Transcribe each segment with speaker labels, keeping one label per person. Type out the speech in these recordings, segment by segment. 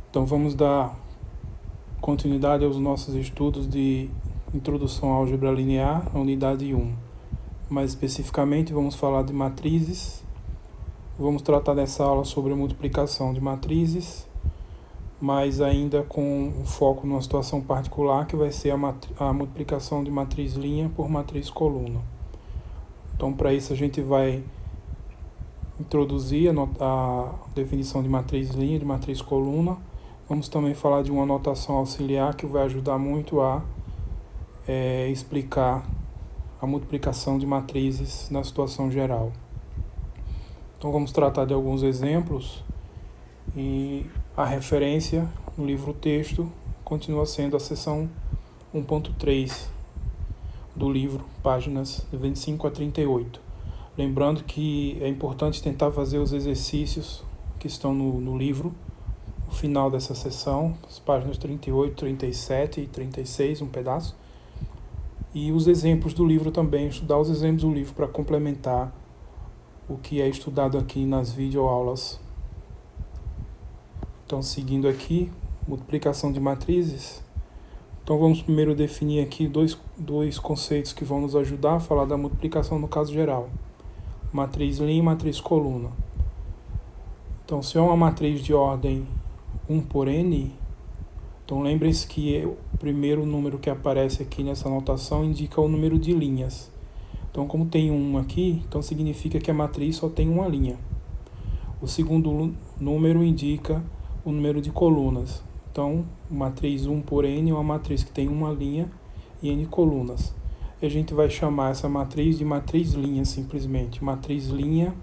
Speaker 1: Então vamos dar continuidade aos nossos estudos de Introdução à Álgebra Linear, a unidade 1. Mais especificamente vamos falar de matrizes. Vamos tratar nessa aula sobre a multiplicação de matrizes, mas ainda com um foco numa situação particular que vai ser a multiplicação de matriz linha por matriz coluna. Então para isso a gente vai introduzir a definição de matriz linha e de matriz coluna. Vamos também falar de uma notação auxiliar que vai ajudar muito a explicar a multiplicação de matrizes na situação geral. Então vamos tratar de alguns exemplos e a referência no livro-texto continua sendo a seção 1.3 do livro, páginas 25 a 38. Lembrando que é importante tentar fazer os exercícios que estão no livro, no final dessa sessão, as páginas 38, 37 e 36, um pedaço. E os exemplos do livro também, estudar os exemplos do livro para complementar o que é estudado aqui nas videoaulas. Então, seguindo aqui, multiplicação de matrizes. Então, vamos primeiro definir aqui dois conceitos que vão nos ajudar a falar da multiplicação no caso geral. Matriz linha e matriz coluna. Então, se é uma matriz de ordem 1 por n, então lembrem-se que o primeiro número que aparece aqui nessa anotação indica o número de linhas. Então, como tem 1 aqui, então significa que a matriz só tem uma linha. O segundo número indica o número de colunas. Então, matriz 1 por n é uma matriz que tem uma linha e n colunas. E a gente vai chamar essa matriz de matriz linha, simplesmente. Matriz linha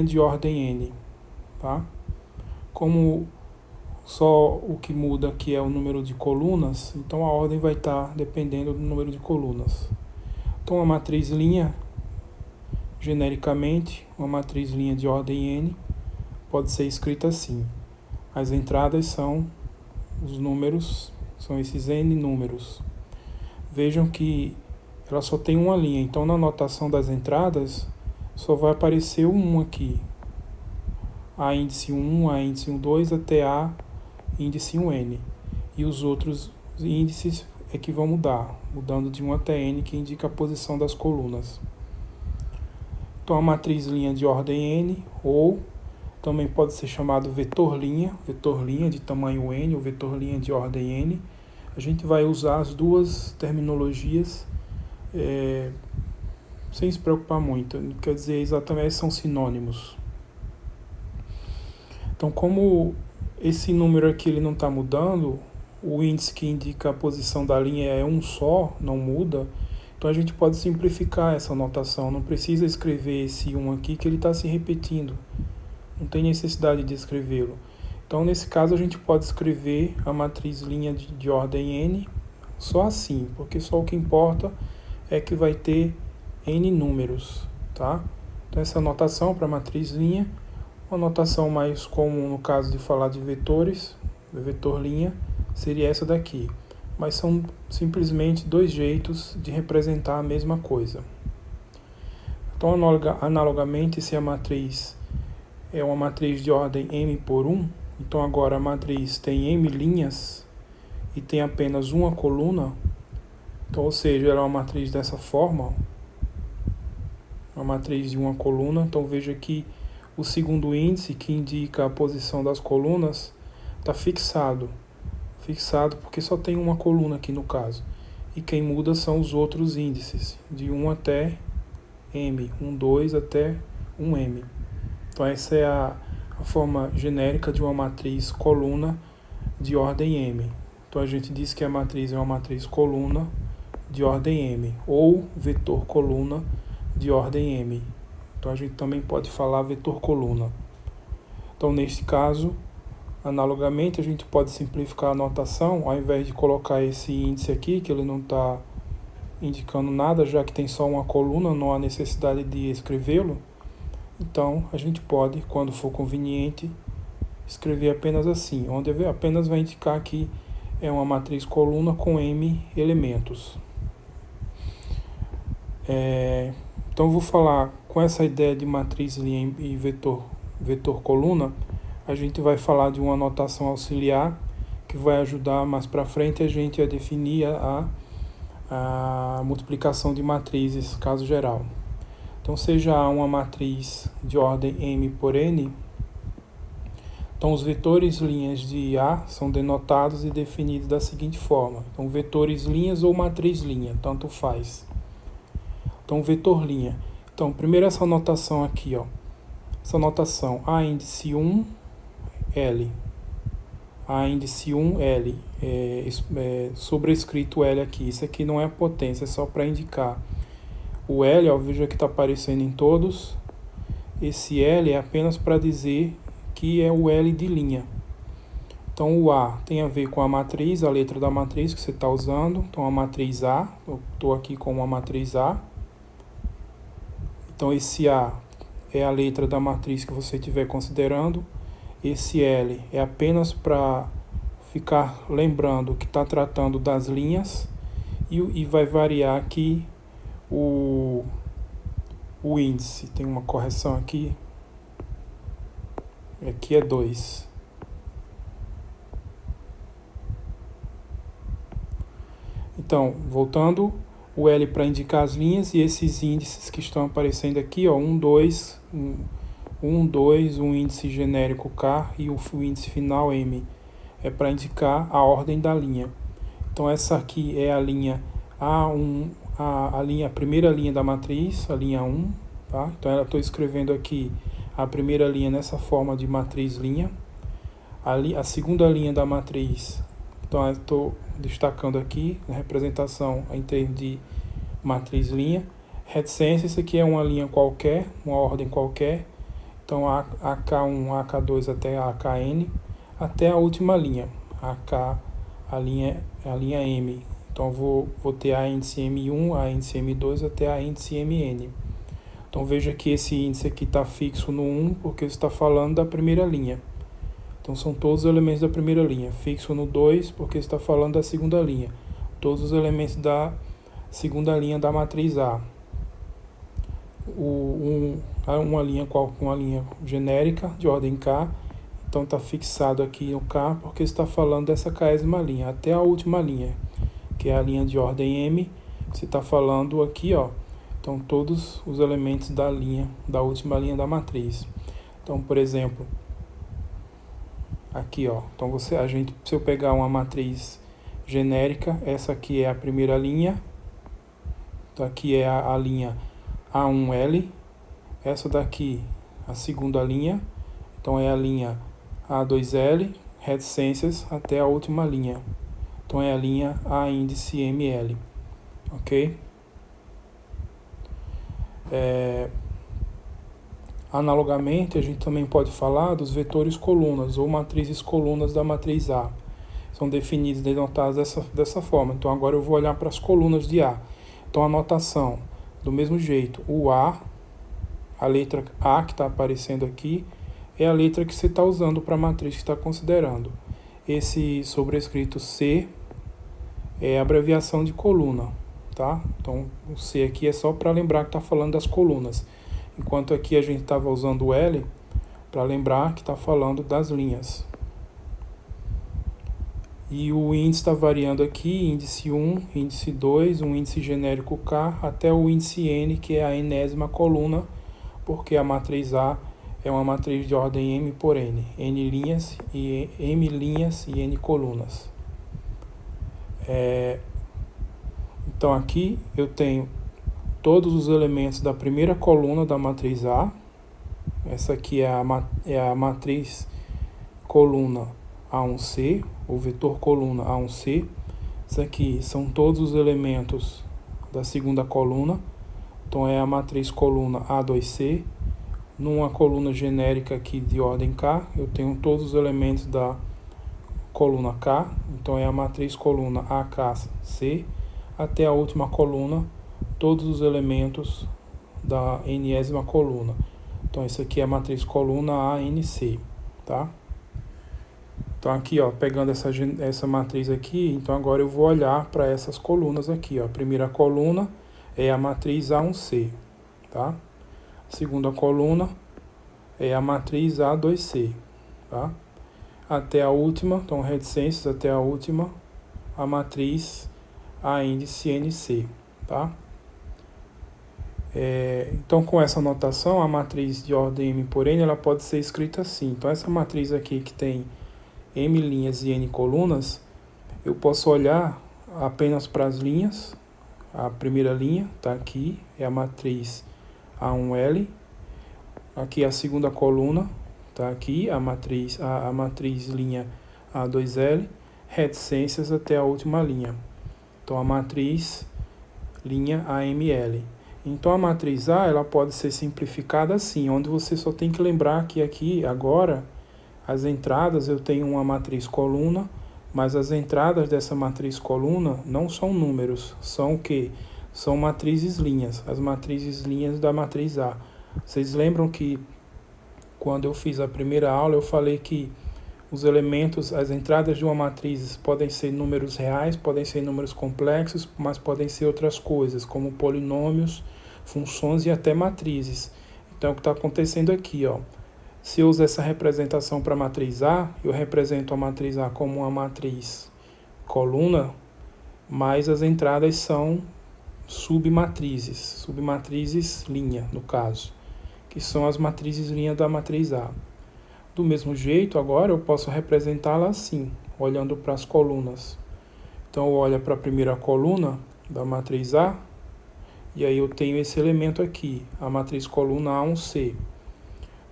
Speaker 1: de ordem n. Tá? Como só o que muda aqui é o número de colunas, então a ordem vai estar dependendo do número de colunas. Então a matriz linha, genericamente, uma matriz linha de ordem n, pode ser escrita assim. As entradas são os números, são esses n números. Vejam que ela só tem uma linha, então na notação das entradas só vai aparecer o 1 aqui. A índice 1, a índice 2 até a índice 1n. E os outros índices é que vão mudando de 1 até n, que indica a posição das colunas. Então a matriz linha de ordem n, ou também pode ser chamado vetor linha de tamanho n, ou vetor linha de ordem n. A gente vai usar as duas terminologias sem se preocupar muito, quer dizer, exatamente são sinônimos. Então, como esse número aqui ele não está mudando, o índice que indica a posição da linha é um só, não muda, então a gente pode simplificar essa notação, não precisa escrever esse 1 aqui que ele está se repetindo, não tem necessidade de escrevê-lo. Então, nesse caso, a gente pode escrever a matriz linha de ordem n só assim, porque só o que importa é que vai ter n números, tá? Então, essa notação para a matriz linha, uma notação mais comum no caso de falar de vetores, vetor linha, seria essa daqui. Mas são simplesmente dois jeitos de representar a mesma coisa. Então, analogamente, se a matriz é uma matriz de ordem m por 1, então agora a matriz tem m linhas e tem apenas uma coluna, então, ou seja, ela é uma matriz dessa forma, uma matriz de uma coluna. Então veja que o segundo índice, que indica a posição das colunas, está fixado porque só tem uma coluna aqui no caso, e quem muda são os outros índices, de 1 até m, 1, 2 até 1m. Então essa é a forma genérica de uma matriz coluna de ordem m. Então a gente diz que a matriz é uma matriz coluna de ordem m, ou vetor coluna de ordem m. Então a gente também pode falar vetor coluna. Então neste caso, analogamente, a gente pode simplificar a notação, ao invés de colocar esse índice aqui, que ele não está indicando nada, já que tem só uma coluna, não há necessidade de escrevê-lo. Então, a gente pode, quando for conveniente, escrever apenas assim, onde apenas vai indicar que é uma matriz coluna com m elementos. Então, eu vou falar com essa ideia de matriz linha e vetor coluna, a gente vai falar de uma notação auxiliar que vai ajudar mais para frente a gente a definir a multiplicação de matrizes, caso geral. Então, seja A uma matriz de ordem M por N, então os vetores linhas de A são denotados e definidos da seguinte forma. Então, vetores linhas ou matriz linha, tanto faz. Então, vetor linha. Então, primeiro essa notação aqui, ó. Essa notação A índice 1, L. A índice 1, L. Sobrescrito L aqui. Isso aqui não é potência, é só para indicar. O L, ó, veja que está aparecendo em todos. Esse L é apenas para dizer que é o L de linha. Então, o A tem a ver com a matriz, a letra da matriz que você está usando. Então, a matriz A, eu estou aqui com uma matriz A. Então, esse A é a letra da matriz que você estiver considerando. Esse L é apenas para ficar lembrando que está tratando das linhas. E vai variar aqui o índice. Tem uma correção aqui. Aqui é 2. Então, voltando, o L para indicar as linhas e esses índices que estão aparecendo aqui, ó, 1, 2, 2, um índice genérico K e o índice final M. É para indicar a ordem da linha. Então, essa aqui é a linha A1, a primeira linha da matriz, a linha 1. Tá? Então, eu estou escrevendo aqui a primeira linha nessa forma de matriz linha. A segunda linha da matriz, então eu estou destacando aqui a representação em termos de matriz linha. Reticência, isso aqui é uma linha qualquer, uma ordem qualquer. Então AK1, AK2 até AKN, até a última linha, AK, a linha M. Então vou ter a índice M1, a índice M2 até a índice MN. Então veja que esse índice aqui está fixo no 1, porque está falando da primeira linha. Então são todos os elementos da primeira linha. Fixo no 2, porque está falando da segunda linha. Todos os elementos da segunda linha da matriz A. Uma linha genérica de ordem K. Então está fixado aqui no K, porque está falando dessa késima linha, até a última linha, que é a linha de ordem M, que você está falando aqui, ó. Então, todos os elementos da última linha da matriz. Então, por exemplo, aqui, ó. Então, se eu pegar uma matriz genérica, essa aqui é a primeira linha. Então, aqui é a linha A1L. Essa daqui, a segunda linha. Então, é a linha A2L, reticências, até a última linha. Então, é a linha A índice ML. Ok? Analogamente, a gente também pode falar dos vetores colunas ou matrizes colunas da matriz A. São definidos, denotados dessa forma. Então, agora eu vou olhar para as colunas de A. Então, a notação, do mesmo jeito, o A, a letra A que está aparecendo aqui, é a letra que você está usando para a matriz que está considerando. Esse sobrescrito C é a abreviação de coluna. Tá? Então, o C aqui é só para lembrar que está falando das colunas, enquanto aqui a gente estava usando o L para lembrar que está falando das linhas. E o índice está variando aqui, índice 1, índice 2, um índice genérico K, até o índice N, que é a enésima coluna, porque a matriz A é uma matriz de ordem M por N, N linhas e M linhas e N colunas. Então aqui eu tenho todos os elementos da primeira coluna da matriz A. Essa aqui é a matriz coluna A1C, o vetor coluna A1C. Isso aqui são todos os elementos da segunda coluna. Então é a matriz coluna A2C. Numa coluna genérica aqui de ordem K, eu tenho todos os elementos da coluna K. Então é a matriz coluna AKC. Até a última coluna, todos os elementos da enésima coluna. Então, isso aqui é a matriz coluna ANC, tá? Então, aqui, ó, pegando essa matriz aqui, então agora eu vou olhar para essas colunas aqui, ó. A primeira coluna é a matriz A1C, tá? A segunda coluna é a matriz A2C. tá? Até a última, então reticências até a última, a matriz A índice NC, tá? Então, com essa notação, a matriz de ordem M por N, ela pode ser escrita assim. Então, essa matriz aqui que tem M linhas e N colunas, eu posso olhar apenas para as linhas. A primeira linha está aqui, é a matriz A1L. Aqui a segunda coluna está aqui, a matriz linha A2L, reticências até a última linha. Então, a matriz linha AML. Então, a matriz A, ela pode ser simplificada assim, onde você só tem que lembrar que aqui, agora, as entradas, eu tenho uma matriz coluna, mas as entradas dessa matriz coluna não são números, são o quê? São matrizes linhas, as matrizes linhas da matriz A. Vocês lembram que, quando eu fiz a primeira aula, eu falei que os elementos, as entradas de uma matriz podem ser números reais, podem ser números complexos, mas podem ser outras coisas, como polinômios, funções e até matrizes. Então, o que está acontecendo aqui, ó, se eu usar essa representação para a matriz A, eu represento a matriz A como uma matriz coluna, mas as entradas são submatrizes linha, no caso, que são as matrizes linha da matriz A. Do mesmo jeito, agora eu posso representá-la assim, olhando para as colunas. Então, eu olho para a primeira coluna da matriz A, e aí eu tenho esse elemento aqui, a matriz coluna A1C.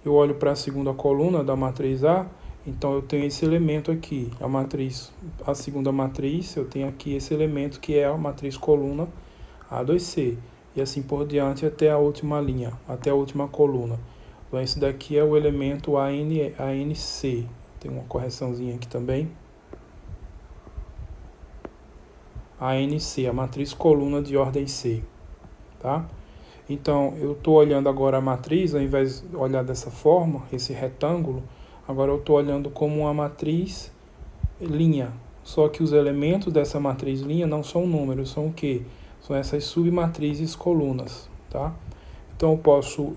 Speaker 1: Eu olho para a segunda coluna da matriz A, então eu tenho esse elemento aqui, a segunda matriz, eu tenho aqui esse elemento que é a matriz coluna A2C. E assim por diante até a última linha, até a última coluna. Então, esse daqui é o elemento ANC. Tem uma correçãozinha aqui também. ANC, a matriz coluna de ordem C. Tá? Então, eu estou olhando agora a matriz, ao invés de olhar dessa forma, esse retângulo, agora eu estou olhando como uma matriz linha. Só que os elementos dessa matriz linha não são números, são o quê? São essas submatrizes colunas. Tá? Então, eu posso,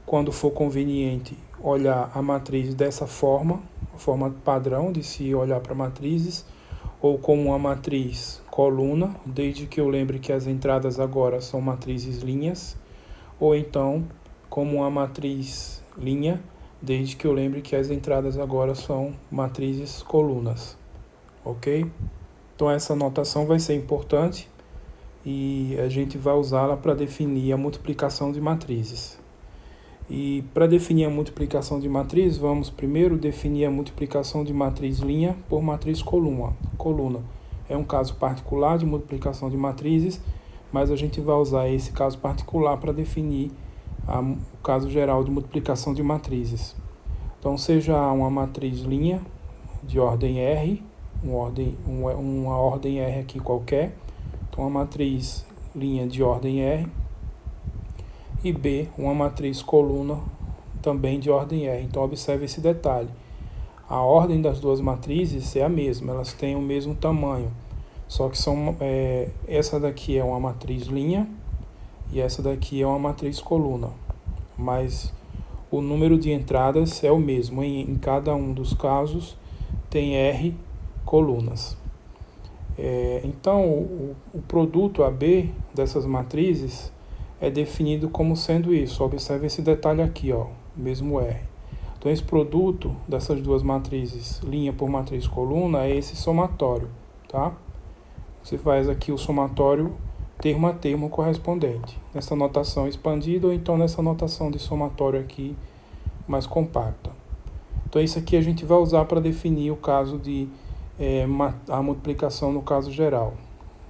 Speaker 1: quando for conveniente, olhar a matriz dessa forma, a forma padrão de se olhar para matrizes, ou como uma matriz coluna, desde que eu lembre que as entradas agora são matrizes linhas, ou então como uma matriz linha, desde que eu lembre que as entradas agora são matrizes colunas, ok? Então essa notação vai ser importante e a gente vai usá-la para definir a multiplicação de matrizes. E para definir a multiplicação de matriz, vamos primeiro definir a multiplicação de matriz linha por matriz coluna. É um caso particular de multiplicação de matrizes, mas a gente vai usar esse caso particular para definir o caso geral de multiplicação de matrizes. Então, seja uma matriz linha de ordem R, uma ordem R aqui qualquer, então uma matriz linha de ordem R, e B, uma matriz coluna também de ordem R. Então, observe esse detalhe. A ordem das duas matrizes é a mesma, elas têm o mesmo tamanho. Só que essa daqui é uma matriz linha e essa daqui é uma matriz coluna. Mas o número de entradas é o mesmo. Em cada um dos casos tem R colunas. Então, o produto AB dessas matrizes é definido como sendo isso. Observe esse detalhe aqui, ó, mesmo R. Então, esse produto dessas duas matrizes, linha por matriz coluna, é esse somatório, tá? Você faz aqui o somatório termo a termo correspondente, nessa notação expandida ou então nessa notação de somatório aqui mais compacta. Então, isso aqui a gente vai usar para definir o caso de a multiplicação no caso geral.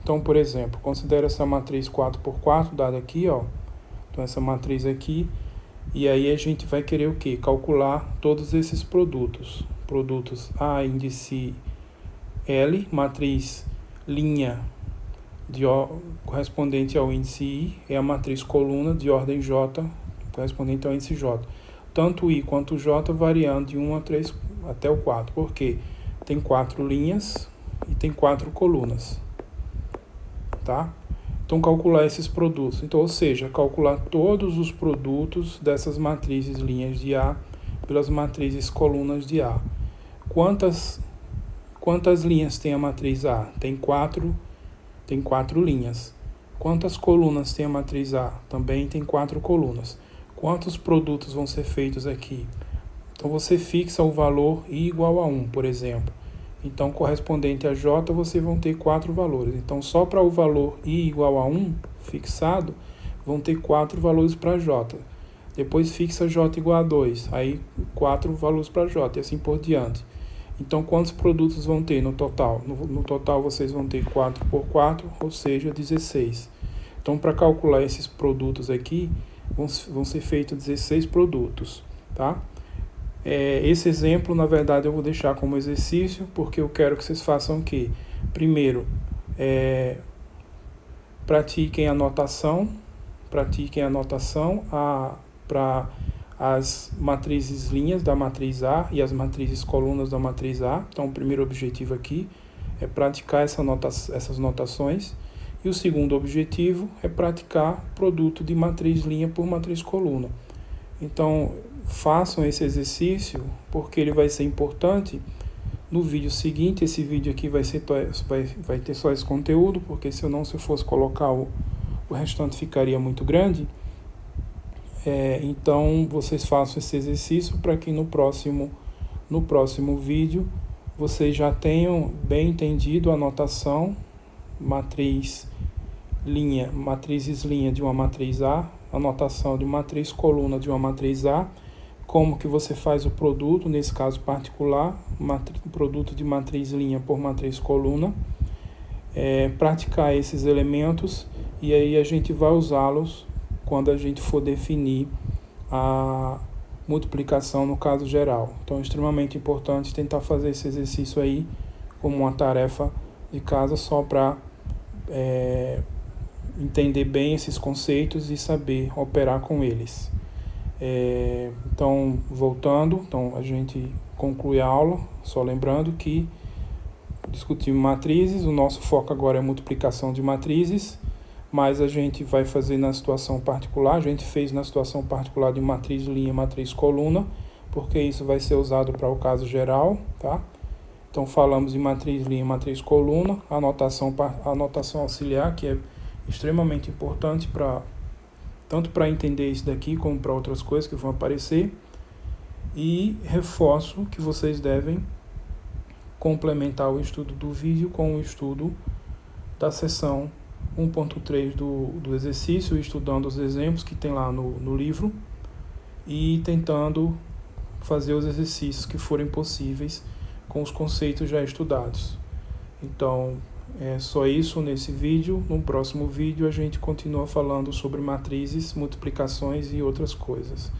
Speaker 1: Então, por exemplo, considere essa matriz 4x4 dada aqui, ó. Então, essa matriz aqui. E aí a gente vai querer o quê? Calcular todos esses produtos. Produtos A índice L, matriz linha correspondente ao índice I, é a matriz coluna de ordem J, correspondente ao índice J. Tanto I quanto J variando de 1 a 3 até o 4. Por quê? Tem 4 linhas e tem 4 colunas. Tá? Então, calcular esses produtos. Então, ou seja, calcular todos os produtos dessas matrizes linhas de A pelas matrizes colunas de A. Quantas linhas tem a matriz A? Tem quatro linhas. Quantas colunas tem a matriz A? Também tem 4 colunas. Quantos produtos vão ser feitos aqui? Então você fixa o valor I igual a 1, por exemplo. Então, correspondente a J, vocês vão ter 4 valores. Então, só para o valor I igual a 1, fixado, vão ter 4 valores para J. Depois fixa J igual a 2, aí 4 valores para J, e assim por diante. Então, quantos produtos vão ter no total? No total, vocês vão ter 4 por 4, ou seja, 16. Então, para calcular esses produtos aqui, vão ser feitos 16 produtos, tá? Esse exemplo, na verdade, eu vou deixar como exercício, porque eu quero que vocês façam o quê? Primeiro, pratiquem a notação para as matrizes linhas da matriz A e as matrizes colunas da matriz A. Então, o primeiro objetivo aqui é praticar essas notações. E o segundo objetivo é praticar produto de matriz linha por matriz coluna. Então, façam esse exercício, porque ele vai ser importante no vídeo seguinte. Esse vídeo aqui vai ter só esse conteúdo, porque se eu fosse colocar o restante ficaria muito grande. Então, vocês façam esse exercício para que no próximo vídeo vocês já tenham bem entendido a notação, matrizes linha de uma matriz A, a notação de matriz coluna de uma matriz A, como que você faz o produto, nesse caso particular, produto de matriz linha por matriz coluna, praticar esses elementos, e aí a gente vai usá-los quando a gente for definir a multiplicação no caso geral. Então é extremamente importante tentar fazer esse exercício aí como uma tarefa de casa, só para entender bem esses conceitos e saber operar com eles. Então, voltando, a gente conclui a aula, só lembrando que discutimos matrizes, o nosso foco agora é multiplicação de matrizes, mas a gente vai fazer na situação particular, a gente fez na situação particular de matriz linha, matriz coluna, porque isso vai ser usado para o caso geral, tá? Então, falamos de matriz linha, matriz coluna, a notação auxiliar, que é extremamente importante tanto para entender isso daqui, como para outras coisas que vão aparecer. E reforço que vocês devem complementar o estudo do vídeo com o estudo da seção 1.3 do exercício, estudando os exemplos que tem lá no livro e tentando fazer os exercícios que forem possíveis com os conceitos já estudados. Então, é só isso nesse vídeo. No próximo vídeo a gente continua falando sobre matrizes, multiplicações e outras coisas.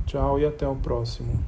Speaker 1: Tchau e até o próximo.